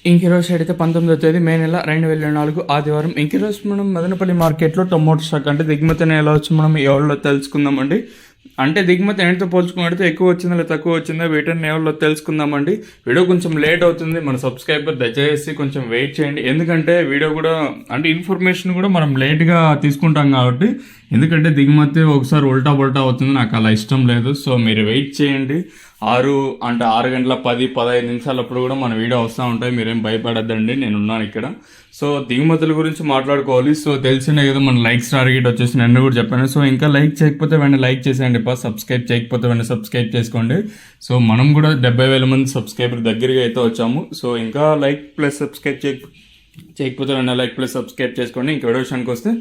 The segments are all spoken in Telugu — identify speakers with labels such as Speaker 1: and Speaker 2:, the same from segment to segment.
Speaker 1: ఇంకీరోజు అయితే 19వ తేదీ మే నెల 2024 ఆదివారం. ఇంకీరోజు మనం మదనపల్లి మార్కెట్లో టొమాటో స్టాక్ అంటే దిగుమతి ఎలా వచ్చి మనం ఎవరిలో తెలుసుకుందామండి. అంటే దిగుమతి ఎంతో పోల్చుకున్నట్టు ఎక్కువ వచ్చిందా లేదా తక్కువ వచ్చిందా వీటిని ఎవరిలో తెలుసుకుందామండి. వీడియో కొంచెం లేట్ అవుతుంది, మన సబ్స్క్రైబర్ దయచేసి కొంచెం వెయిట్ చేయండి. ఎందుకంటే వీడియో కూడా అంటే ఇన్ఫర్మేషన్ కూడా మనం లేట్గా తీసుకుంటాం కాబట్టి, ఎందుకంటే దిగుమతి ఒకసారి ఉల్టా పుల్టా అవుతుంది, నాకు అలా ఇష్టం లేదు. సో మీరు వెయిట్ చేయండి. 6 గంటల 10-15 నిమిషాలప్పుడు కూడా మన వీడియో వస్తూ ఉంటాయి, మీరేం భయపడద్దండి, నేను ఉన్నాను ఇక్కడ. సో దిగుమతుల గురించి మాట్లాడుకోవాలి. సో తెలిసిన కదా మన లైక్స్ టార్గెట్ వచ్చేసి నన్ను కూడా చెప్పాను. సో ఇంకా లైక్ చేయకపోతే వెంటనే లైక్ చేసేయండి, సబ్స్క్రైబ్ చేయకపోతే వెంటనే సబ్స్క్రైబ్ చేసుకోండి. సో మనం కూడా 70,000 మంది సబ్స్క్రైబర్ దగ్గరగా అయితే వచ్చాము. సో ఇంకా లైక్ ప్లస్ సబ్స్క్రైబ్ చేయకపోతే వెంటనే లైక్ ప్లస్ సబ్స్క్రైబ్ చేసుకోండి. ఇంకా వీడియో విషయానికి వస్తే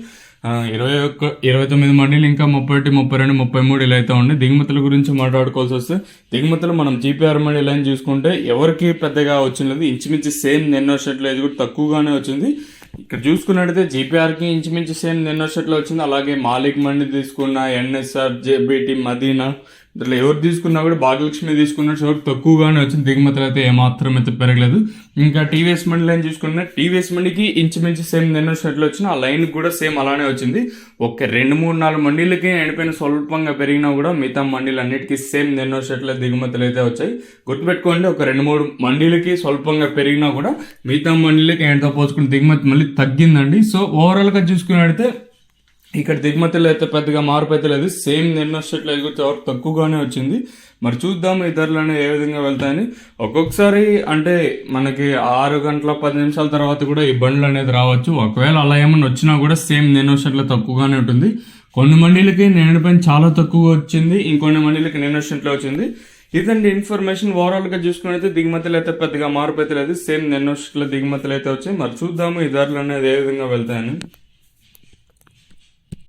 Speaker 1: 29 మండీలు ఇంకా 31, 32, 33 ఇలా అయితే ఉండి దిగుమతుల గురించి మాట్లాడుకోవాల్సి వస్తే దిగుమతులు మనం జీపీఆర్ మండీ లైన్ చూసుకుంటే ఎవరికి పెద్దగా వచ్చినది, ఇంచుమించు సేమ్ నిన్నో షెట్లో ఇది కూడా తక్కువగానే వచ్చింది. ఇక్కడ చూసుకున్నట్టయితే జీపీఆర్కి ఇంచుమించు సేమ్ నిన్నో షెట్లో వచ్చింది. అలాగే మాలిక్ మండీ తీసుకున్న, ఎన్ఎస్ఆర్, జేబీటీ, మదీనా ఇట్లా ఎవరు తీసుకున్నా కూడా భాగ్యలక్ష్మి తీసుకున్న చోటు తక్కువగానే వచ్చింది. దిగుమతులు అయితే ఏమాత్రం అయితే పెరగలేదు. ఇంకా టీవీఎస్ మండీ లైన్ చూసుకున్నా టీవీఎస్ మండీకి ఇంచుమించు సేమ్ నిన్న షెట్లో వచ్చిన ఆ లైన్ కూడా సేమ్ అలానే వచ్చింది. ఒక 2-3-4 మండీలకి ఎండిపోయిన స్వల్పంగా పెరిగినా కూడా మిగతా మండీలు అన్నిటికీ సేమ్ నిన్న షెట్లో దిగుమతులు అయితే వచ్చాయి. గుర్తుపెట్టుకోండి, ఒక 2-3 మండీలకి స్వల్పంగా పెరిగినా కూడా మిగతా మండీలకి ఎండతో పోల్చుకుని దిగుమతి మళ్ళీ తగ్గిందండి. సో ఓవరాల్గా చూసుకున్నట్టయితే ఇక్కడ దిగుమతులు అయితే పెద్దగా మార్పు అయితే లేదు, సేమ్ నిన్న షెట్లో ఎదుగుతే తక్కువగానే వచ్చింది. మరి చూద్దాం ఈ ధరలు అనేవి ఏ విధంగా వెళ్తాయని. ఒక్కొక్కసారి అంటే మనకి 6 గంటల 10 నిమిషాల తర్వాత కూడా ఈ బండ్లు అనేది రావచ్చు. ఒకవేళ అలా ఏమన్నా వచ్చినా కూడా సేమ్ నిన్న షెట్లో తక్కువగానే ఉంటుంది. కొన్ని మండీలకి నిన్నపైన చాలా తక్కువ వచ్చింది, ఇంకొన్ని మండీలకి నిన్న షెట్లో వచ్చింది. ఇదండి ఇన్ఫర్మేషన్. ఓవరాల్గా చూసుకున్నైతే దిగుమతులు అయితే పెద్దగా మార్పు అయితే లేదు, సేమ్ నిన్న షెట్లో దిగుమతులు అయితే వచ్చాయి. మరి చూద్దాము ఈ ధరలు అనేది ఏ విధంగా వెళ్తాయని.